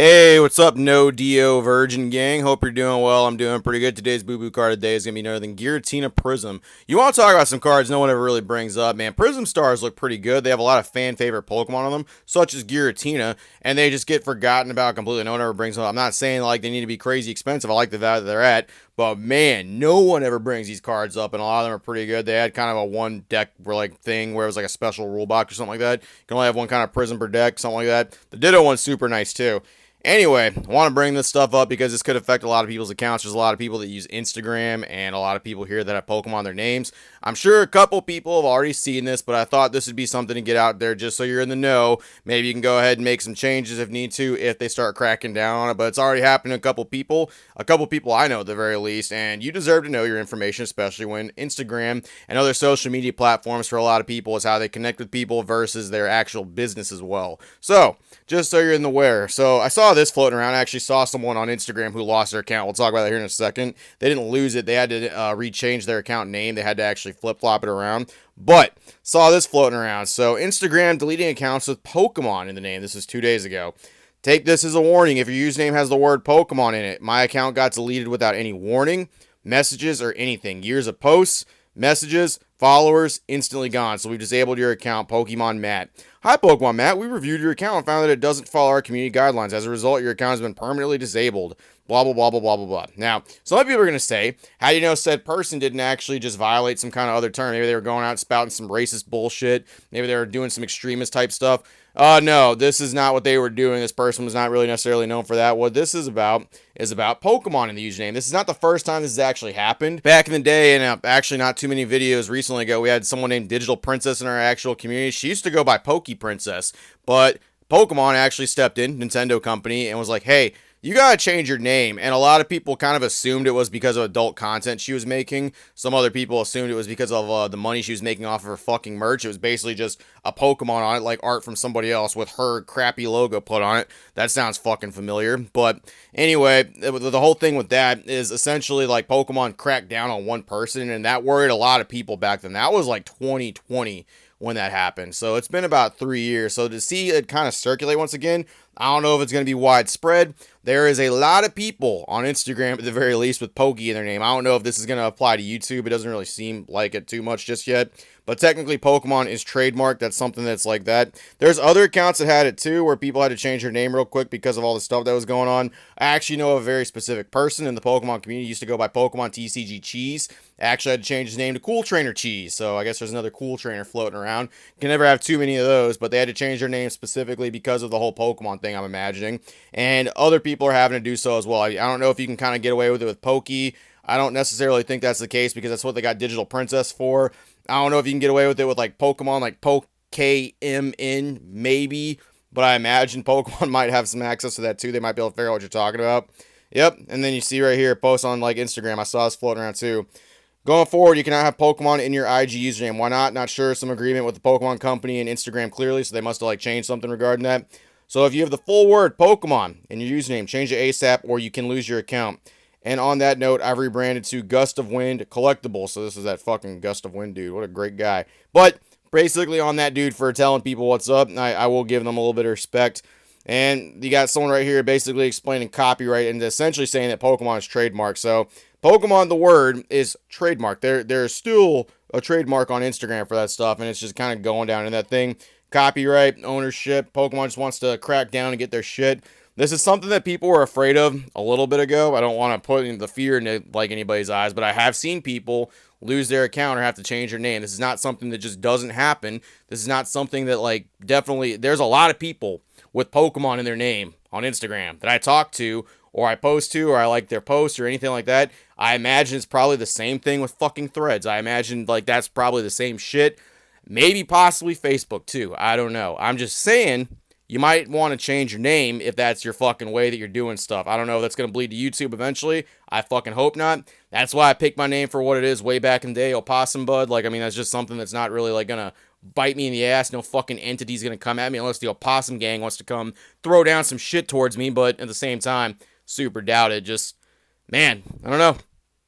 Hey, what's up, No Dio Virgin Gang? Hope you're doing well. I'm doing pretty good. Today's boo boo card of the day is going to be none other than Giratina Prism. You want to talk about some cards no one ever really brings up, man. Prism Stars look pretty good. They have a lot of fan favorite Pokemon on them, such as Giratina, and they just get forgotten about completely. No one ever brings them up. I'm not saying like they need to be crazy expensive. I like the value that they're at, but man, no one ever brings these cards up, and a lot of them are pretty good. They had kind of a one deck thing where it was like a special rule box or something like that. You can only have one kind of Prism per deck, something like that. The Ditto one's super nice too. Anyway, I want to bring this stuff up because this could affect a lot of people's accounts. There's a lot of people that use Instagram and a lot of people here that have Pokemon in their names. I'm sure a couple people have already seen this, but I thought this would be something to get out there just so you're in the know. Maybe you can go ahead and make some changes if need to if they start cracking down on it, but it's already happened to a couple people I know at the very least, and you deserve to know your information, especially when Instagram and other social media platforms for a lot of people is how they connect with people versus their actual business as well. So, just so you're in the aware. So I saw this floating around. I actually saw someone on Instagram who lost their account. We'll talk about that here in a second. They didn't lose it. They had to rechange their account name. They had to actually flip-flop it around. But saw this floating around. So Instagram deleting accounts with Pokemon in the name. This is 2 days ago. Take this as a warning. If your username has the word Pokemon in it, my account got deleted without any warning, messages, or anything. Years of posts, messages, followers, instantly gone. So we've disabled your account, Pokemon Matt. Hi, Pokemon Matt. We reviewed your account and found that it doesn't follow our community guidelines. As a result, your account has been permanently disabled. Blah, blah, blah, blah, blah, blah, blah. Now, some people are going to say, how do you know said person didn't actually just violate some kind of other term? Maybe they were going out spouting some racist bullshit. Maybe they were doing some extremist type stuff. No, this is not what they were doing. This person was not really necessarily known for that. What this is about Pokemon in the username. This is not the first time this has actually happened. Back in the day, and actually not too many videos recently ago, we had someone named Digital Princess in our actual community. She used to go by Poke Princess, but Pokemon actually stepped in, Nintendo company, and was like, hey, you gotta change your name. And a lot of people kind of assumed it was because of adult content she was making. Some other people assumed it was because of the money she was making off of her fucking merch. It was basically just a Pokemon on it, like art from somebody else with her crappy logo put on it. That sounds fucking familiar. But anyway, the whole thing with that is essentially like Pokemon cracked down on one person, and that worried a lot of people back then. That was like 2020 when that happened. So it's been about 3 years. So to see it kind of circulate once again, I don't know if it's going to be widespread. There is a lot of people on Instagram, at the very least, with Pokey in their name. I don't know if this is going to apply to YouTube. It doesn't really seem like it too much just yet. But technically, Pokemon is trademarked. That's something that's like that. There's other accounts that had it too, where people had to change their name real quick because of all the stuff that was going on. I actually know a very specific person in the Pokemon community. Used to go by Pokemon TCG Cheese. Actually had to change his name to Cool Trainer Cheese. So I guess there's another Cool Trainer floating around. Can never have too many of those, but they had to change their name specifically because of the whole Pokemon thing, I'm imagining. And other people are having to do so as well. I don't know if you can kind of get away with it with Pokey. I don't necessarily think that's the case because that's what they got Digital Princess for. I don't know if you can get away with it with like Pokemon, like Pokemon, maybe. But I imagine Pokemon might have some access to that too. They might be able to figure out what you're talking about. Yep. And then you see right here, post on like Instagram. I saw this floating around too. Going forward, you cannot have Pokemon in your IG username. Why not? Not sure. Some agreement with the Pokemon company and Instagram clearly, so they must have like changed something regarding that. So if you have the full word Pokemon in your username, change it ASAP or you can lose your account. And on that note, I've rebranded to Gust of Wind Collectible. So this is that fucking Gust of Wind dude. What a great guy. But basically on that dude for telling people what's up, I will give them a little bit of respect. And you got someone right here basically explaining copyright and essentially saying that Pokemon is trademarked. So Pokemon, the word, is trademarked. There's still a trademark on Instagram for that stuff, and it's just kind of going down in that thing. Copyright, ownership, Pokemon just wants to crack down and get their shit. This is something that people were afraid of a little bit ago. I don't want to put the fear into like anybody's eyes, but I have seen people lose their account or have to change their name. This is not something that just doesn't happen. This is not something that like definitely, there's a lot of people with Pokemon in their name on Instagram that I talk to or I post to or I like their posts or anything like that. I imagine it's probably the same thing with fucking Threads. I imagine like that's probably the same shit. Maybe possibly Facebook too. I don't know. I'm just saying you might want to change your name if that's your fucking way that you're doing stuff. I don't know if that's going to bleed to YouTube eventually. I fucking hope not. That's why I picked my name for what it is way back in the day, Opossum Bud. Like, I mean, that's just something that's not really like going to bite me in the ass. No fucking entity's going to come at me unless the Opossum Gang wants to come throw down some shit towards me. But at the same time, super doubt it. Just, man, I don't know.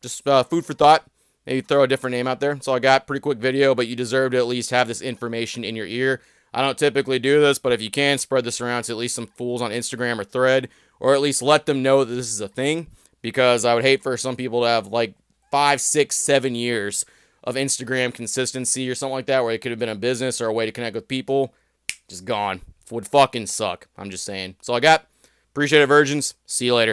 Just food for thought. Maybe throw a different name out there. That's all I got. Pretty quick video, but you deserve to at least have this information in your ear. I don't typically do this, but if you can, spread this around to at least some fools on Instagram or Thread, or at least let them know that this is a thing, because I would hate for some people to have like 5, 6, 7 years of Instagram consistency or something like that, where it could have been a business or a way to connect with people, just gone. Would fucking suck. I'm just saying. That's all I got. Appreciate it, virgins. See you later.